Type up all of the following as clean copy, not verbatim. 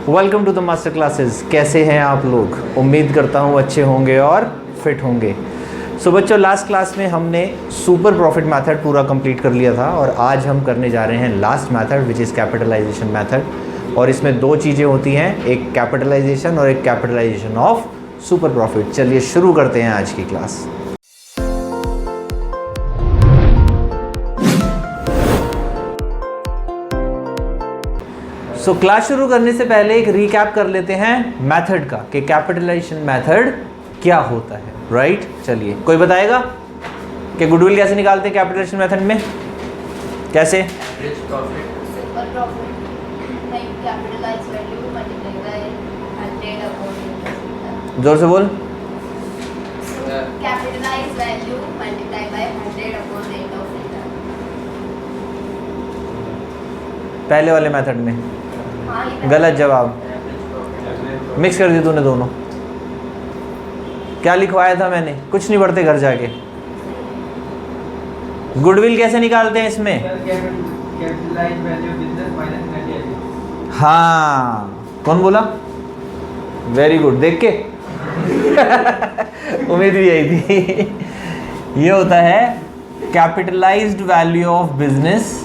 Welcome to the master classes. कैसे हैं आप लोग? उम्मीद करता हूँ अच्छे होंगे और फिट होंगे। सो बच्चों, लास्ट क्लास में हमने सुपर प्रॉफिट मेथड पूरा कंप्लीट कर लिया था और आज हम करने जा रहे हैं last method which is capitalization method. और इसमें दो चीज़ें होती हैं, एक कैपिटलाइजेशन और एक कैपिटलाइजेशन ऑफ सुपर प्रॉफिट। चलिए शुरू करते हैं आज की क्लास। सो क्लास शुरू करने से पहले एक रीकैप कर लेते हैं मेथड का कि कैपिटलाइजेशन मेथड क्या होता है, राइट? चलिए, कोई बताएगा कि गुडविल कैसे निकालते हैं कैपिटलाइजेशन मेथड में? कैसे? जोर से बोल। पहले वाले मेथड में गलत जवाब, मिक्स कर दी तूने दोनों। क्या लिखवाया था मैंने? कुछ नहीं पढ़ते घर जाके। गुडविल कैसे निकालते हैं इसमें? हाँ, कौन बोला? वेरी गुड, देख के उम्मीद भी यही थी। ये होता है capitalised value of business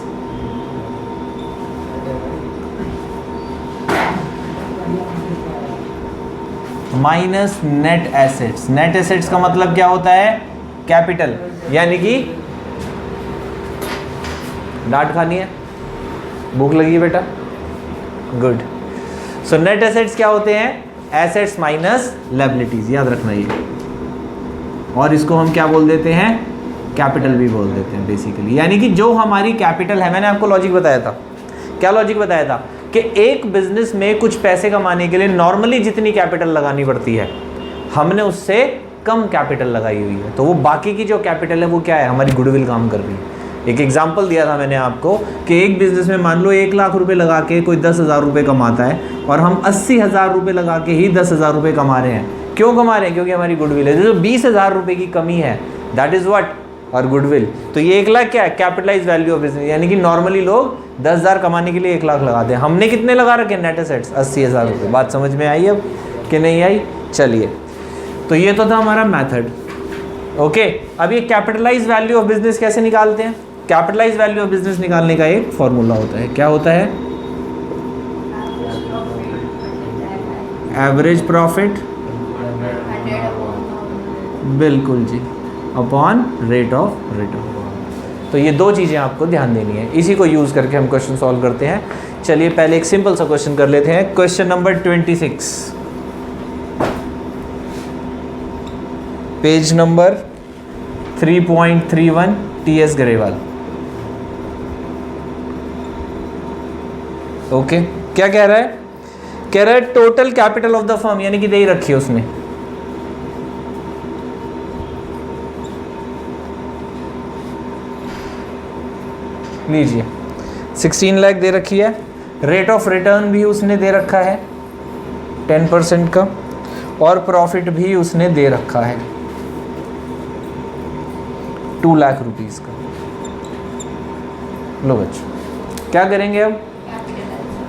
minus net assets. Net assets का मतलब क्या होता है? कैपिटल, यानी कि डांट खानी है, भूख लगी है बेटा, गुड। सो नेट एसेट्स क्या होते हैं? एसेट्स माइनस लायबिलिटीज, याद रखना ये। और इसको हम क्या बोल देते हैं? कैपिटल भी बोल देते हैं बेसिकली। यानी कि जो हमारी कैपिटल है, मैंने आपको लॉजिक बताया था। क्या लॉजिक बताया था? कि एक बिजनेस में कुछ पैसे कमाने के लिए नॉर्मली जितनी कैपिटल लगानी पड़ती है, हमने उससे कम कैपिटल लगाई हुई है। तो वो बाकी की जो कैपिटल है वो क्या है? हमारी गुडविल काम कर रही है। एक एग्जांपल दिया था मैंने आपको कि एक बिजनेस में मान लो 1 लाख रुपए लगा के कोई 10,000 रुपये कमाता है और हम 80,000 रुपये लगा के ही 10,000 रुपये कमा रहे हैं। क्यों कमा रहे हैं? क्योंकि हमारी गुडविल है। जो 20,000 रुपये की कमी है, दैट इज़ व्हाट? और गुडविल। तो ये 1 लाख क्या है? Capitalize value of business. यानी कि नॉर्मली लोग 10,000 कमाने के लिए 1 लाख लगाते हैं। हमने कितने लगा रखे? नेट एसेट्स 80,000 रुपये। बात समझ में आई अब कि नहीं आई? चलिए, तो ये तो था हमारा मेथड। ओके, अब ये कैपिटलाइज वैल्यू ऑफ बिजनेस कैसे निकालते हैं? कैपिटलाइज वैल्यू ऑफ बिजनेस निकालने का एक फॉर्मूला होता है। क्या होता है? एवरेज प्रॉफिट, बिल्कुल जी, अपॉन रेट ऑफ रिटर्न। तो ये दो चीज़ें आपको ध्यान देनी है, इसी को यूज़ करके हम क्वेश्चन सॉल्व करते हैं। चलिए पहले एक सिंपल सा क्वेश्चन कर लेते हैं। Question number 26, page number 3.31, TS Grewal. Okay, क्या कह रहा है? कह रहा है total capital of the firm, यानी कि दे ही रखी है उसने। लीजिए, 16 लाख दे रखी है। रेट ऑफ रिटर्न भी उसने दे रखा है 10% का, और प्रॉफिट भी उसने दे रखा है 2 लाख रुपीस का। लो बच्चों, क्या करेंगे अब?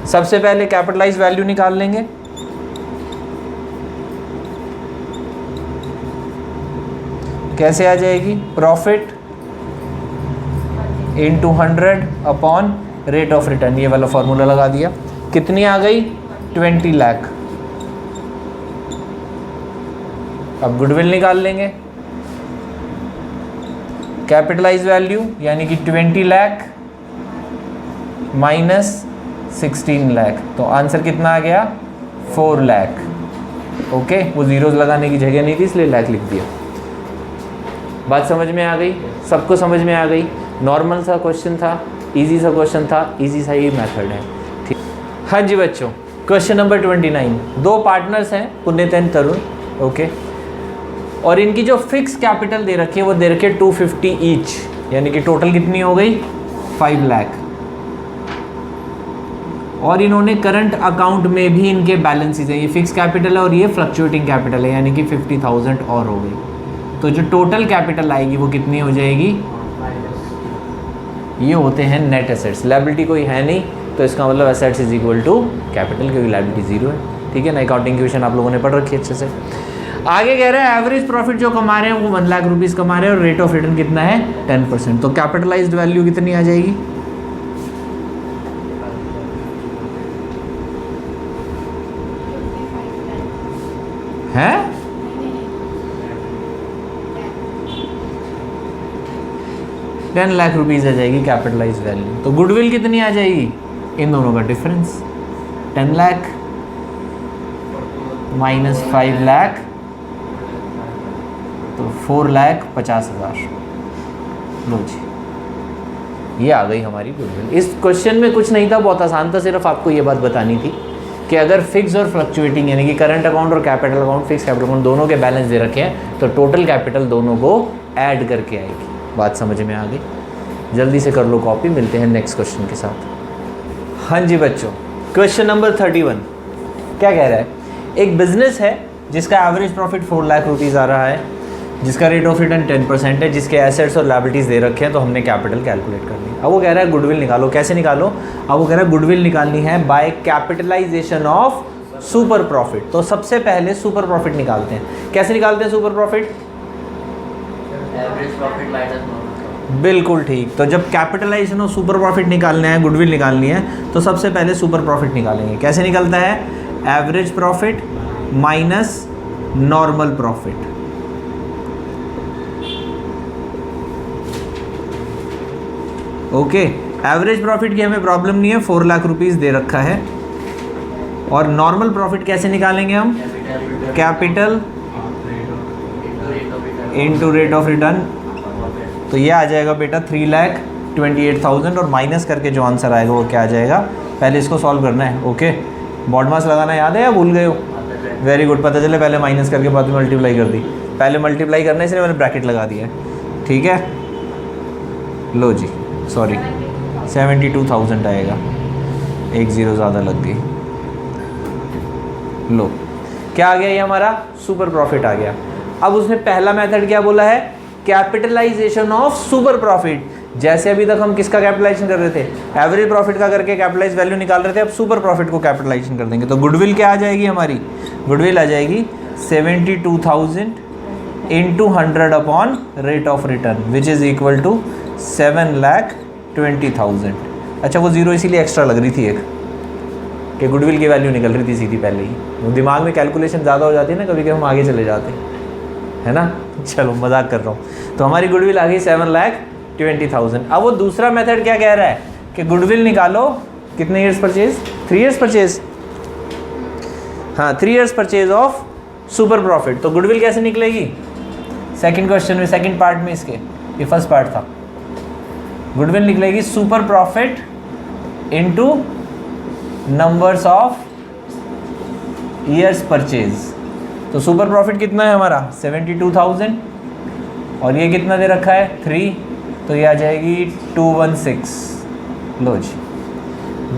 सबसे पहले कैपिटलाइज वैल्यू निकाल लेंगे। कैसे आ जाएगी? Profit into 100 upon rate of return, ये वाला फॉर्मूला लगा दिया। कितनी आ गई? 20 लाख। अब गुडविल निकाल लेंगे। कैपिटलाइज वैल्यू यानी कि 20 लाख माइनस 16 लाख, तो आंसर कितना आ गया? 4 लाख। ओके, वो जीरोज लगाने की जगह नहीं थी इसलिए लाख लिख दिया। बात समझ में आ गई? सबको समझ में आ गई? नॉर्मल सा क्वेश्चन था, इजी सा क्वेश्चन था, इजी सा ही मेथड है। ठीक, हाँ जी बच्चों। क्वेश्चन नंबर 29, दो पार्टनर्स हैं, पुनीत एंड तरुण। ओके, और इनकी जो फिक्स कैपिटल दे रखी है वो दे रखी है 250 ईच, यानी कि टोटल कितनी हो गई? 5 लाख। और इन्होंने करंट अकाउंट में भी इनके बैलेंसेस हैं, ये फिक्स कैपिटल है और ये फ्लक्चुएटिंग कैपिटल है, यानी कि 50,000 और हो गई। तो जो टोटल कैपिटल आएगी वो कितनी हो जाएगी? ये होते हैं नेट एसेट्स। लायबिलिटी कोई है नहीं, तो इसका मतलब assets is equal to capital, क्योंकि लायबिलिटी जीरो है। ठीक है ना, अकाउंटिंग क्वेश्चन आप लोगों ने पढ़ रखी है अच्छे से। आगे कह रहे हैं एवरेज प्रॉफिट जो कमा रहे हैं वो 1 लाख रुपीज़ कमा रहे हैं और रेट ऑफ रिटर्न कितना है 10%। तो कैपिटलाइज्ड वैल्यू कितनी आ जाएगी? है 10 लाख रुपीज़ आ जाएगी कैपिटलाइज वैल्यू। तो गुडविल कितनी आ जाएगी? इन दोनों का डिफरेंस 10 लाख माइनस 5 लाख, तो 4,50,000। लो जी, ये आ गई हमारी गुडविल। इस क्वेश्चन में कुछ नहीं था, बहुत आसान था, सिर्फ आपको ये बात बतानी थी कि अगर फिक्स और फ्लक्चुएटिंग यानी कि करंट अकाउंट और capital account, fix capital account दोनों के बैलेंस दे रखे हैं तो टोटल कैपिटल दोनों को ऐड करके आएगी। बात समझ में आ गई? जल्दी से कर लो कॉपी, मिलते हैं नेक्स्ट क्वेश्चन के साथ। हाँ जी बच्चों, क्वेश्चन नंबर 31 क्या कह रहा है? एक बिजनेस है जिसका एवरेज प्रॉफिट 4 लाख रुपीज़ आ रहा है, जिसका रेट ऑफ रिटर्न 10% है, जिसके एसेट्स और लायबिलिटीज़ दे रखे हैं, तो हमने कैपिटल कैलकुलेट कर ली। अब वो कह रहा है गुडविल निकालो। कैसे निकालो? अब वो कह रहा है गुडविल निकालनी है by capitalization of super profit. तो सबसे पहले सुपर प्रॉफिट निकालते हैं। कैसे निकालते हैं super profit? Average profit minus normal. बिल्कुल ठीक। तो जब कैपिटलाइजेशन ऑफ सुपर प्रॉफिट निकालना है, गुडविल निकालनी है, तो सबसे पहले सुपर प्रॉफिट निकालेंगे। कैसे निकलता है? Average profit minus normal profit. Okay, average profit की हमें प्रॉब्लम नहीं है, 4 लाख रुपीज़ दे रखा है। और नॉर्मल प्रॉफिट कैसे निकालेंगे हम? Capital into rate of return. तो ये आ जाएगा बेटा 3,28,000 और माइनस करके जो आंसर आएगा वो क्या आ जाएगा? पहले इसको सॉल्व करना है। ओके, बॉड मास लगाना याद है या भूल गए हो? वेरी गुड, पता चले पहले माइनस करके बाद में मल्टीप्लाई कर दी। पहले मल्टीप्लाई करना है इसलिए मैंने ब्रैकेट लगा दिया है। ठीक है, लो जी, सॉरी 72,000 आएगा, एक ज़ीरो ज़्यादा लग गई। लो, क्या आ गया? ये हमारा सुपर प्रॉफिट आ गया। अब उसने पहला मेथड क्या बोला है? Capitalization of super profit. जैसे अभी तक हम किसका कैपिटलाइजेशन कर रहे थे? एवरेज प्रॉफिट का करके कैपिटलाइज वैल्यू निकाल रहे थे, अब सुपर प्रॉफिट को कैपिटलाइजेशन कर देंगे। तो गुडविल क्या आ जाएगी हमारी? गुडविल आ जाएगी 72,000 into 100 upon rate of return which is equal to 7,20,000। अच्छा, वो जीरो इसीलिए एक्स्ट्रा लग रही थी एक, कि गुडविल की वैल्यू निकल रही थी सीधी पहले ही। वो दिमाग में कैलकुलेशन ज़्यादा हो जाती है ना कभी, कि हम आगे चले जाते हैं, है ना। चलो मजाक कर रहा हूँ। तो हमारी गुडविल आ गई 7,20,000। अब वो दूसरा मेथड क्या कह रहा है कि गुडविल निकालो, कितने ईयर्स परचेज? 3 years purchase. हाँ, 3 years purchase of super profit. तो गुडविल कैसे निकलेगी? सेकंड क्वेश्चन में, सेकंड पार्ट में इसके, ये फर्स्ट पार्ट था। गुडविल निकलेगी super profit into numbers of years purchase. तो सुपर प्रॉफिट कितना है हमारा? 72,000 और ये कितना दे रखा है? 3, तो ये आ जाएगी 216। लो जी,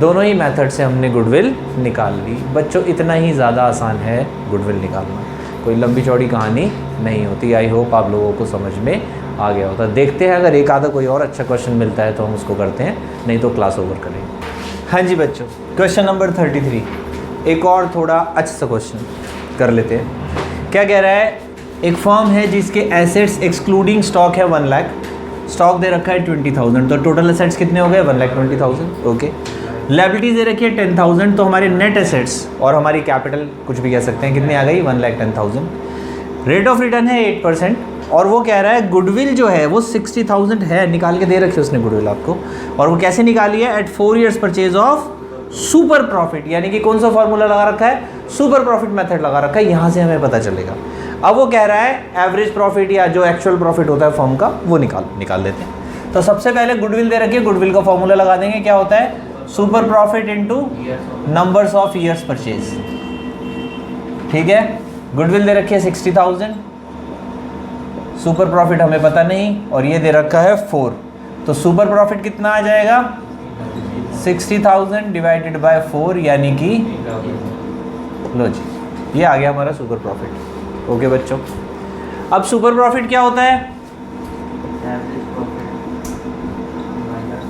दोनों ही मेथड से हमने गुडविल निकाल ली। बच्चों, इतना ही ज़्यादा आसान है गुडविल निकालना, कोई लंबी चौड़ी कहानी नहीं होती। आई होप आप लोगों को समझ में आ गया होता। देखते हैं अगर एक आधा कोई और अच्छा क्वेश्चन मिलता है तो हम उसको करते हैं, नहीं तो क्लास ओवर करेंगे। हाँ जी बच्चों, क्वेश्चन नंबर 33 एक और थोड़ा अच्छा सा क्वेश्चन कर लेते हैं। क्या कह रहा है? एक फर्म है जिसके एसेट्स एक्सक्लूडिंग स्टॉक है 1 लाख, स्टॉक दे रखा है 20,000, तो टोटल एसेट्स कितने हो गए? 1,20,000। ओके, लायबिलिटीज दे रखी है 10,000, तो हमारे नेट एसेट्स और हमारी कैपिटल कुछ भी कह सकते हैं कितनी आ गई? 1,10,000। रेट ऑफ रिटर्न है 8%। और वो कह रहा है गुडविल जो है वो 60,000 है, निकाल के दे रखी है उसने गुडविल आपको। और वो कैसे निकाली है? At 4 years purchase of super profit, यानी कि कौन सा फॉर्मूला लगा रखा है? सुपर प्रॉफिट मेथड लगा रखा है, यहाँ से हमें पता चलेगा। अब वो कह रहा है एवरेज प्रॉफिट या जो एक्चुअल प्रॉफिट होता है फर्म का वो निकाल देते हैं। तो सबसे पहले गुडविल दे रखी है, गुडविल का फॉर्मूला लगा देंगे। क्या होता है? Super profit into numbers of years purchase. ठीक है, गुडविल दे रखी है 60,000, सुपर प्रॉफिट हमें पता नहीं, और ये दे रखा है 4, तो सुपर प्रॉफिट कितना आ जाएगा? 60,000 डिवाइडेड बाय 4, यानी कि लो जी, ये आ गया हमारा सुपर प्रॉफिट। ओके बच्चों, अब सुपर प्रॉफिट क्या होता है?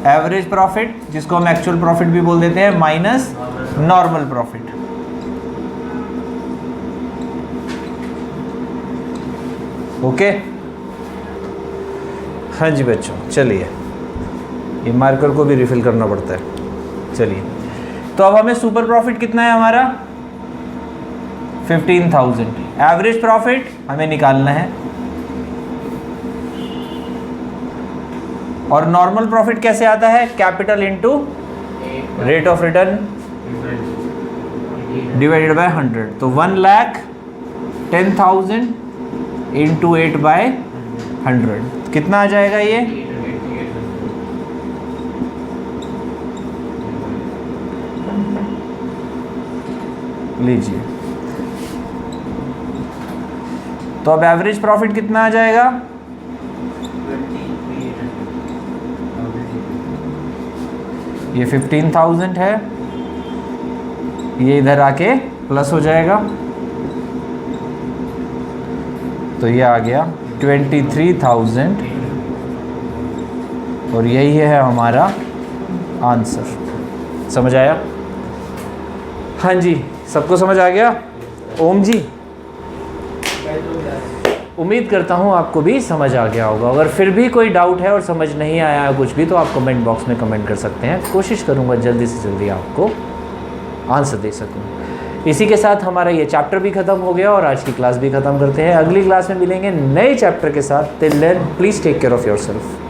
एवरेज प्रॉफिट, जिसको हम एक्चुअल प्रॉफिट भी बोल देते हैं, माइनस नॉर्मल प्रॉफिट। ओके, हाँ जी बच्चों, चलिए ये मार्कर को भी रिफिल करना पड़ता है। चलिए, तो अब हमें सुपर प्रॉफिट कितना है हमारा 15,000। एवरेज प्रॉफिट हमें निकालना है, और नॉर्मल प्रॉफिट कैसे आता है, capital into rate of return divided by 100। तो 1,10,000 इंटू 8/100 कितना आ जाएगा ये, लीजिए। तो अब एवरेज प्रॉफिट कितना आ जाएगा, ये 15,000 है, ये इधर आके प्लस हो जाएगा, तो ये आ गया 23,000, और यही है हमारा आंसर। समझ आया? हाँ जी, सबको समझ आ गया? ओम जी, उम्मीद करता हूँ आपको भी समझ आ गया होगा। अगर फिर भी कोई डाउट है और समझ नहीं आया है कुछ भी, तो आप कमेंट बॉक्स में कमेंट कर सकते हैं। कोशिश करूँगा जल्दी से जल्दी आपको आंसर दे सकूँ। इसी के साथ हमारा ये चैप्टर भी ख़त्म हो गया और आज की क्लास भी ख़त्म करते हैं। अगली क्लास में मिलेंगे नए चैप्टर के साथ। Till then please take care of yourself.